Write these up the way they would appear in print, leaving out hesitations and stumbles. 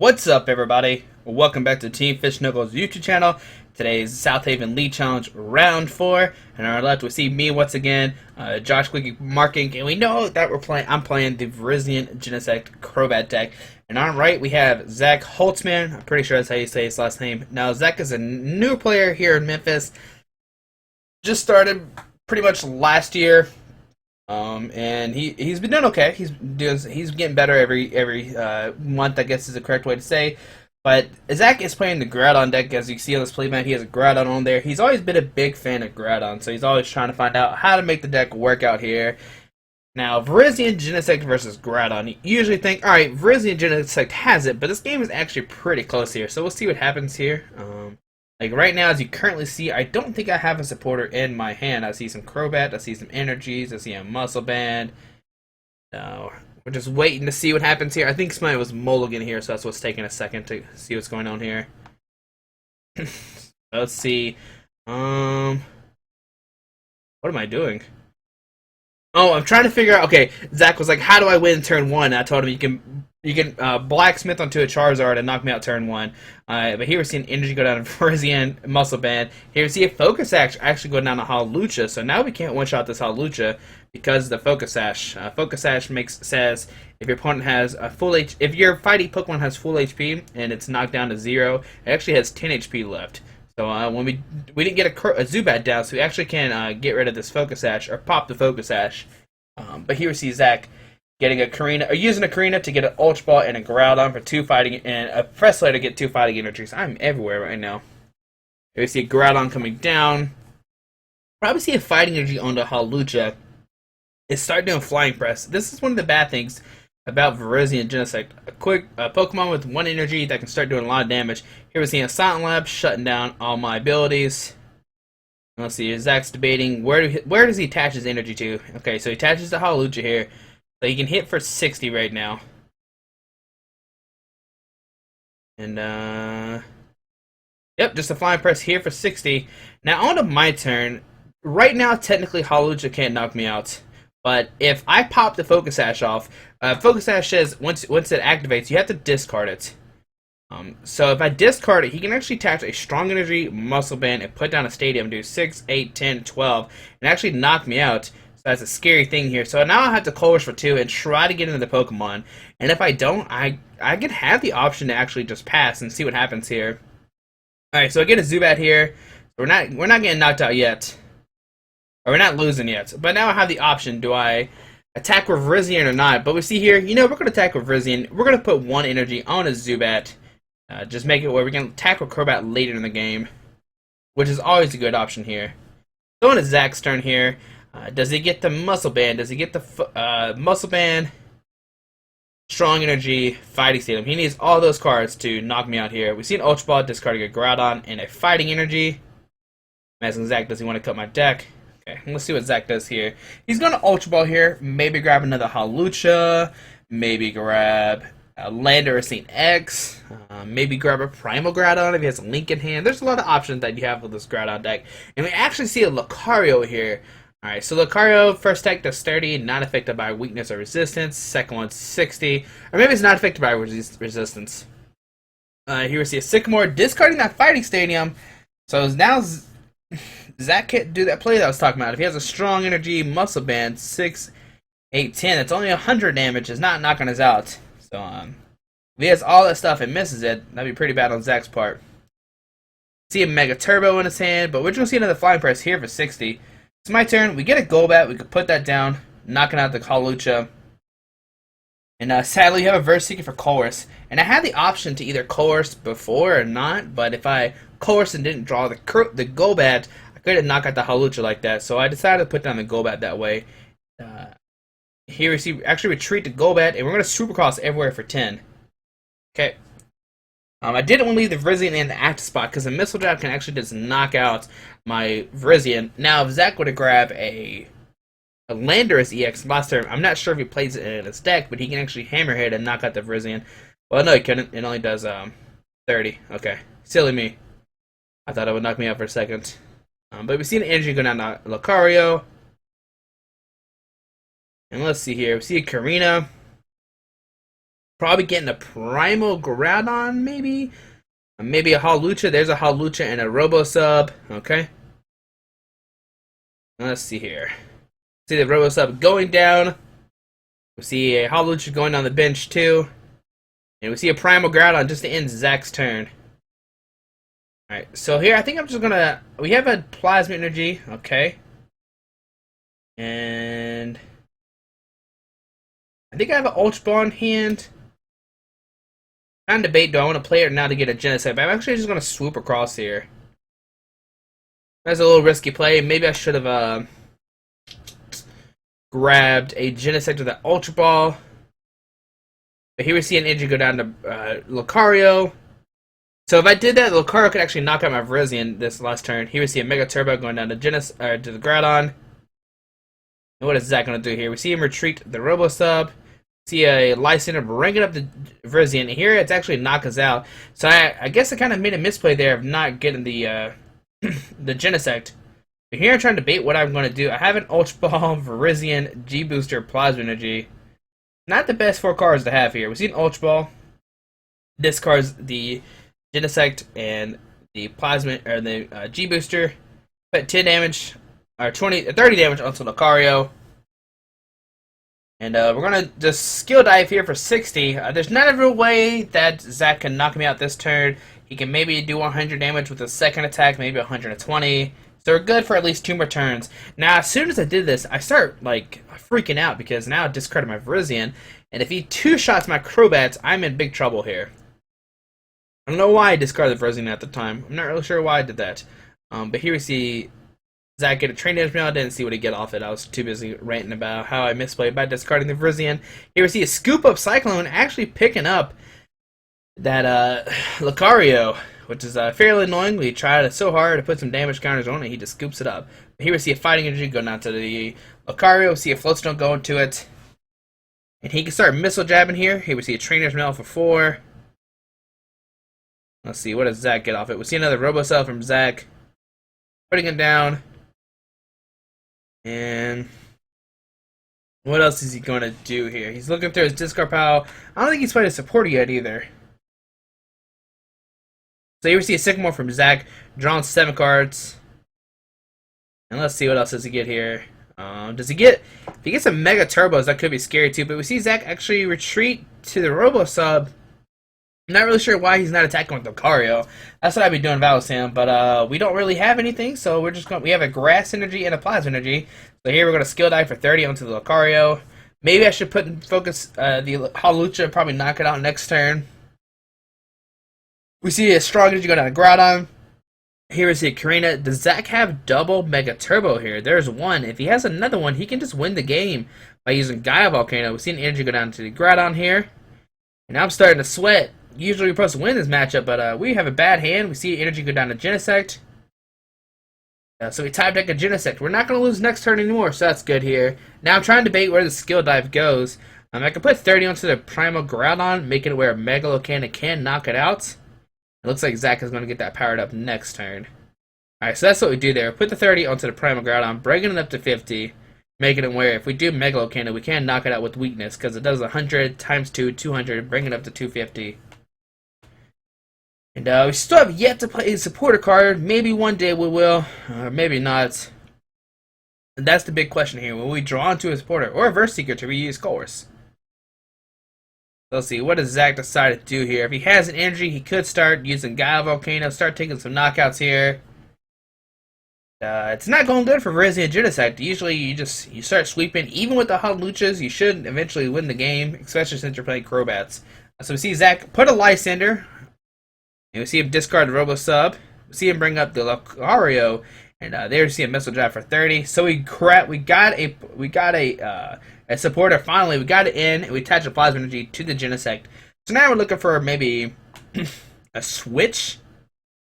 What's up, everybody? Welcome back to Team Fish Knuckles YouTube channel. Today's Southaven League Challenge round 4, and on our left we see me once again, Josh Squeaky marking, and we know that I'm playing the Virizion Genesect Crobat deck. And on our right we have Zach Holtzman. I'm pretty sure that's how you say his last name. Now Zach is a new player here in Memphis. Just started pretty much last year. And he's been doing okay. He's getting better every month, I guess is the correct way to say. But Zach is playing the Groudon deck, as you see on this playmat. He has a Groudon on there. He's always been a big fan of Groudon, so he's always trying to find out how to make the deck work out here. Now, Virizion Genesect versus Groudon. You usually think, alright, Virizion Genesect has it, but this game is actually pretty close here, so we'll see what happens here. Like right now, as you currently see, I don't think I have a supporter in my hand. I see some Crobat, I see some Energies, I see a Muscle Band. No, we're just waiting to see what happens here. I think somebody was mulligan here, so that's what's taking a second to see what's going on here. Let's see. What am I doing? Oh, I'm trying to figure out. Okay, Zach was like, "How do I win turn 1?" And I told him you can blacksmith onto a Charizard and knock me out turn 1. But here we're seeing Energy go down to Virizion, Muscle Band. Here we see a Focus Sash actually go down to Hawlucha. So now we can't one-shot this Hawlucha because of the Focus Sash. Focus Sash says if your opponent has a if your fighting Pokemon has full HP and it's knocked down to 0, it actually has 10 HP left. So when we didn't get a Zubat down, so we actually can get rid of this Focus Sash or pop the Focus Sash. But here we see Zach getting a Karina, or using a Karina to get an Ultra Ball and a Groudon for 2 fighting, and a Fresslay to get 2 fighting energies. I'm everywhere right now. Here we see a Groudon coming down. Probably see a fighting energy on the Hawlucha. It's start doing Flying Press. This is one of the bad things about Virizion Genesect. A quick Pokemon with 1 energy that can start doing a lot of damage. Here we see a Silent Lab shutting down all my abilities. Let's see, Zach's debating where does he attach his energy to. Okay, so he attaches to Hawlucha here. So he can hit for 60 right now. And, yep, just a Flying Press here for 60. Now, on to my turn. Right now, technically, Hawlucha can't knock me out. But if I pop the Focus Sash off, Focus Sash says once it activates, you have to discard it. So if I discard it, he can actually attach a Strong Energy, Muscle Band, and put down a Stadium, do 6, 8, 10, 12, and actually knock me out. So that's a scary thing here. So now I have to Colress for 2 and try to get into the Pokemon. And if I don't, I could have the option to actually just pass and see what happens here. Alright, so I get a Zubat here. We're not getting knocked out yet. Or we're not losing yet. But now I have the option. Do I attack with Virizion or not? But we see here, we're going to attack with Virizion. We're going to put 1 energy on a Zubat. Just make it where we can attack with Crobat later in the game. Which is always a good option here. Going to Zach's turn here. Does he get the Muscle Band? Does he get the Muscle Band? Strong Energy, Fighting Stadium. He needs all those cards to knock me out here. We see an Ultra Ball discarding a Groudon and a Fighting Energy. I'm asking Zach, does he want to cut my deck? Okay, let's see what Zach does here. He's going to Ultra Ball here. Maybe grab another Hawlucha. Maybe grab a Landorus X. Maybe grab a Primal Groudon if he has a Link in hand. There's a lot of options that you have with this Groudon deck. And we actually see a Lucario here. Alright, so Lucario, first attack does 30, not affected by weakness or resistance. Second one's 60. Or maybe it's not affected by resistance. Here we see a Sycamore discarding that Fighting Stadium. So now Zach can't do that play that I was talking about. If he has a Strong Energy, Muscle Band, 6, 8, 10, it's only 100 damage. It's not knocking us out. So, if he has all that stuff and misses it, that'd be pretty bad on Zach's part. See a Mega Turbo in his hand, but we're just going to see another Flying Press here for 60. It's my turn. We get a Golbat. We could put that down, knocking out the Hawlucha. And sadly, you have a Virizion for Colress. And I had the option to either Colress before or not, but if I Colress and didn't draw the Golbat, I couldn't knock out the Hawlucha like that. So I decided to put down the Golbat that way. Here we see, actually retreat the Golbat, and we're going to Supercross everywhere for 10. Okay. I didn't want to leave the Virizion in the active spot because the Missile Jab can actually just knock out my Virizion. Now, if Zach would have grabbed a Landorus EX last turn, I'm not sure if he plays it in his deck, but he can actually Hammerhead and knock out the Virizion. Well, no, he couldn't. It only does 30. Okay. Silly me. I thought it would knock me out for a second. But we see the energy go down to Lucario. And let's see here. We see a Karina. Probably getting a Primal Groudon, maybe? Maybe a Hawlucha. There's a Hawlucha and a Robo Sub. Okay. Let's see here. See the Robo Sub going down. We see a Hawlucha going on the bench too. And we see a Primal Groudon just to end Zach's turn. Alright, so here I think I'm just gonna... We have a Plasma Energy. Okay. And... I think I have an Ultra Ball in hand. I'm debate, do I want to play it or now to get a Genesect? But I'm actually just going to swoop across here. That's a little risky play. Maybe I should have grabbed a Genesect with that Ultra Ball. But here we see an energy go down to Lucario. So if I did that, Lucario could actually knock out my Virizion this last turn. Here we see a Mega Turbo going down to to the Groudon. And what is Zach going to do here? We see him retreat the Robo Sub. See a Lysander bringing up the Virizion. Here it's actually knock us out. So I guess I kind of made a misplay there of not getting the the Genesect. But here I'm trying to debate what I'm going to do. I have an Ultra Ball, Virizion, G-Booster, Plasma Energy. Not the best 4 cards to have here. We see an Ultra Ball. Discards the Genesect and the Plasma or the G-Booster. Put 10 damage or 30 damage onto Lucario. And we're going to just skill dive here for 60. There's not a real way that Zach can knock me out this turn. He can maybe do 100 damage with a second attack, maybe 120. So we're good for at least 2 more turns. Now, as soon as I did this, I start, like, freaking out because now I discarded my Virizion. And if he 2-shots my Crobats, I'm in big trouble here. I don't know why I discarded the Virizion at the time. I'm not really sure why I did that. But here we see Zach get a train damage now. I didn't see what he get off it. I was too busy ranting about how I misplayed by discarding the Virizion. Here we see a Scoop Up Cyclone actually picking up that Lucario, which is fairly annoying. We tried so hard to put some damage counters on it, he just scoops it up. But here we see a Fighting Energy going down to the Lucario. We see a Floatstone going to it. And he can start Missile Jabbing here. Here we see a Trainer's Mail for 4. Let's see, what does Zach get off it? We see another Robo Cell from Zach. Putting it down. And what else is he going to do here? He's looking through his discard pile. I don't think he's played a supporter yet either. So here we see a Sycamore from Zach. Drawn 7 cards. And let's see what else does he get here. Does he get... If he gets some Mega Turbos, that could be scary too. But we see Zach actually retreat to the Robo Sub. I'm not really sure why he's not attacking with Lucario. That's what I'd be doing if I was him, but we don't really have anything, so we're just going. We have a Grass Energy and a Plasma Energy. So here we're going to skill dive for 30 onto the Lucario. Maybe I should put in focus the Hawlucha, probably knock it out next turn. We see a Strong Energy go down to Groudon. Here we see Karina. Does Zach have double Mega Turbo here? There's one. If he has another one, he can just win the game by using Gaia Volcano. We see an Energy go down to the Groudon here. And now I'm starting to sweat. Usually we're supposed to win this matchup, but we have a bad hand. We see energy go down to Genesect. So we type deck a Genesect. We're not going to lose next turn anymore, so that's good here. Now I'm trying to debate where the skill dive goes. I can put 30 onto the Primal Groudon, making it where a Mega Locana can knock it out. It looks like Zach is going to get that powered up next turn. Alright, so that's what we do there. Put the 30 onto the Primal Groudon, bringing it up to 50. Making it where if we do Mega Locana, we can knock it out with weakness, because it does 100 times 2, 200, bring it up to 250. And we still have yet to play a supporter card. Maybe one day we will, or maybe not. And that's the big question here. Will we draw into a supporter or a Verse Seeker to reuse course? Let's see, what does Zach decide to do here? If he has an energy, he could start using Gaia Volcano, start taking some knockouts here. It's not going good for Virizion and Genesect. Usually you start sweeping. Even with the Hawluchas, you should eventually win the game, especially since you're playing Crobats. So we see Zach put a Lysander. And we see him discard the Robo Sub. We see him bring up the Lucario, and there we see a Missile Drive for 30. So we got a supporter finally. We got it in, and we attach a Plasma Energy to the Genesect. So now we're looking for maybe a switch.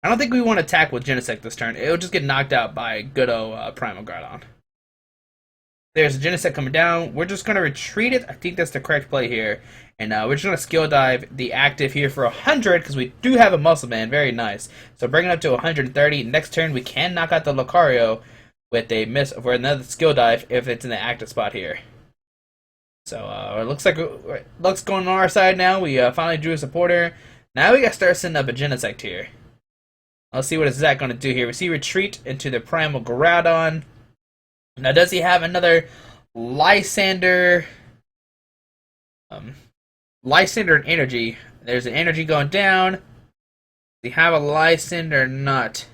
I don't think we want to attack with Genesect this turn. It'll just get knocked out by good old Primal Groudon. There's a Genesect coming down. We're just going to retreat it. I think that's the correct play here. And we're just going to skill dive the active here for 100 because we do have a Muscle Man. Very nice. So bring it up to 130. Next turn, we can knock out the Lucario with a miss for another skill dive if it's in the active spot here. So it looks like looks going on our side now. We finally drew a supporter. Now we got to start setting up a Genesect here. Let's see what is Zach going to do here. We see retreat into the Primal Groudon. Now does he have another Lysander? Lysander and energy. There's an energy going down. Does he have a Lysander or not?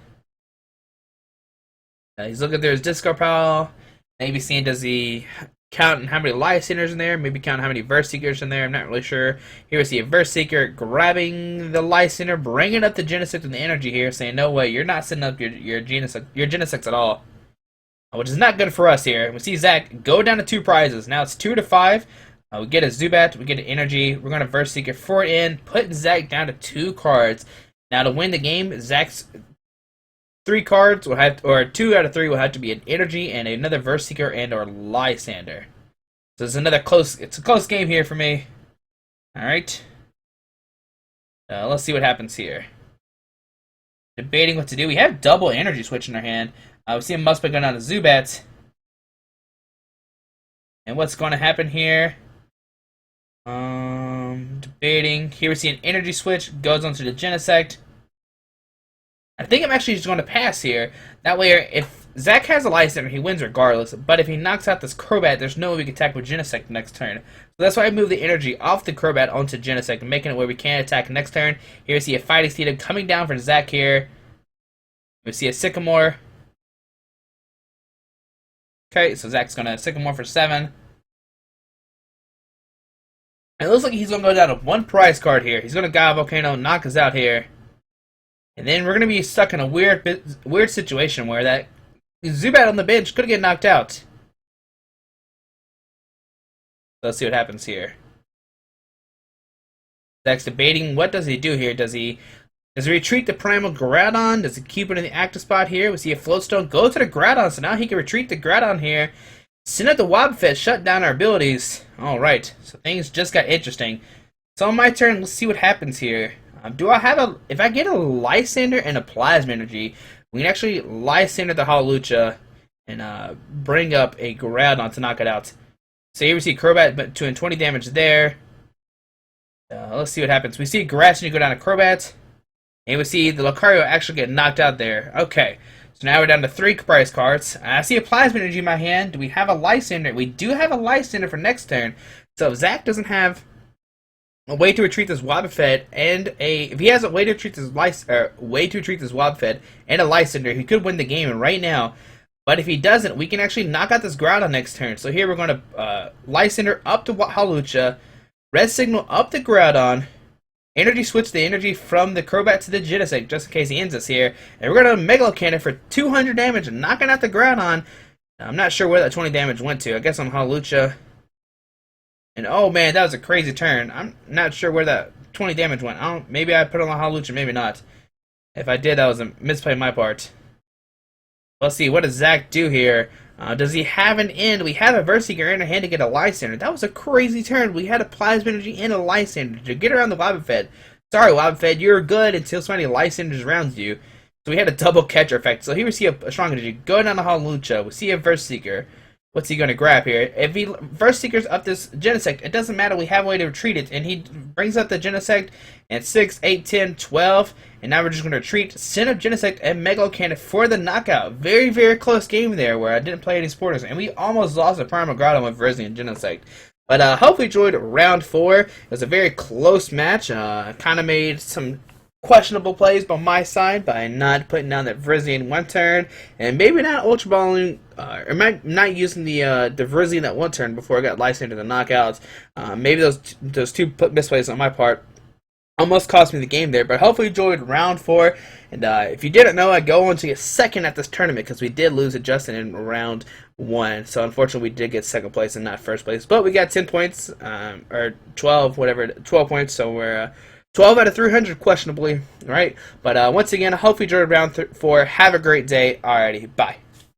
He's looking through his discard pile. Maybe seeing does he count how many Lysanders in there, maybe count how many Verse Seekers in there, I'm not really sure. Here we see a Verse Seeker grabbing the Lysander, bringing up the Genesect and the energy here, saying, no way, you're not setting up your Genesect at all. Which is not good for us here. We see Zach go down to 2 prizes. Now it's 2 to 5. We get a Zubat, we get an energy. We're going to Verse Seeker 4 in, putting Zach down to 2 cards. Now to win the game, Zach's 3 cards will have, or 2 out of 3 will have to be an energy and another Verse Seeker and or Lysander. So it's another it's a close game here for me. Alright. Let's see what happens here. Debating what to do. We have double energy switch in our hand. We see a Muspet going down to Zubat. And what's going to happen here? Debating. Here we see an energy switch. Goes onto the Genesect. I think I'm actually just going to pass here. That way, if Zach has a Lysander, he wins regardless. But if he knocks out this Crobat, there's no way we can attack with Genesect next turn. So that's why I move the energy off the Crobat onto Genesect, making it where we can attack next turn. Here we see a Fighting Steed coming down for Zach here. We see a Sycamore. Okay, so Zach's going to Sycamore for 7. And it looks like he's going to go down to 1 prize card here. He's going to Gaia Volcano, knock us out here. And then we're going to be stuck in a weird situation where that Zubat on the bench could get knocked out. Let's see what happens here. Zach's debating, what does he do here? Does he retreat the Primal Groudon? Does he keep it in the active spot here? We see a Floatstone go to the Groudon, so now he can retreat the Groudon here. Send out the Wobbuffet, shut down our abilities. Alright, so things just got interesting. So on my turn, let's see what happens here. Do I have if I get a Lysander and a Plasma Energy, we can actually Lysander the Hawlucha and bring up a Groudon to knock it out. So here we see Crobat doing 20 damage there. Let's see what happens. We see Grass and you go down to Crobat. And we see the Lucario actually get knocked out there. Okay, so now we're down to 3 prize cards. I see a Plasma Energy in my hand. Do we have a Lysander? We do have a Lysander for next turn. So if Zach doesn't have a way to retreat this Wobbuffet and if he has a way to retreat this Wobbuffet and a Lysander, he could win the game right now. But if he doesn't, we can actually knock out this Groudon next turn. So here we're going to Lysander up to Hawlucha, Red Signal up to Groudon, energy switch the energy from the Crobat to the Genesect just in case he ends us here, and we're going to Mega Cannon for 200 damage, knocking out the Groudon. I'm not sure where that 20 damage went to. I guess on Hawlucha. And oh man, that was a crazy turn. I'm not sure where that 20 damage went. Maybe I put it on Hawlucha, maybe not. If I did, that was a misplay on my part. Let's see, what does Zach do here? Does he have an end? We had a Verseeker in our hand to get a Lysander. That was a crazy turn. We had a Plasma Energy and a Lysander to get around the Wobbuffet. Sorry, Wobbuffet, you're good until somebody Lysanders around you. So we had a double catcher effect. So here we see a strong energy. Go down to Hawlucha. We see a Verseeker. What's he going to grab here? If he Verseekers up this Genesect, it doesn't matter. We have a way to retreat it. And he brings up the Genesect at 6, 8, 10, 12. And now we're just going to retreat, send up Genesect and Mega Cannon for the knockout. Very, very close game there where I didn't play any supporters. And we almost lost a Primal Groudon with Virizion and Genesect. But hopefully you enjoyed round 4. It was a very close match. Kind of made some questionable plays by my side by not putting down that Virizion one turn, and maybe not Ultra Balling, or not using the Virizion that one turn before I got Lysander the knockouts. Maybe those two misplays on my part almost cost me the game there, but hopefully you enjoyed round 4. And if you didn't know, I go on to get second at this tournament because we did lose to Justin in round 1. So unfortunately, we did get second place and not first place. But we got 10 points, or 12, whatever, 12 points. So we're 12 out of 300, questionably. All right. But once again, I hope you enjoyed round 4. Have a great day. Alrighty, bye.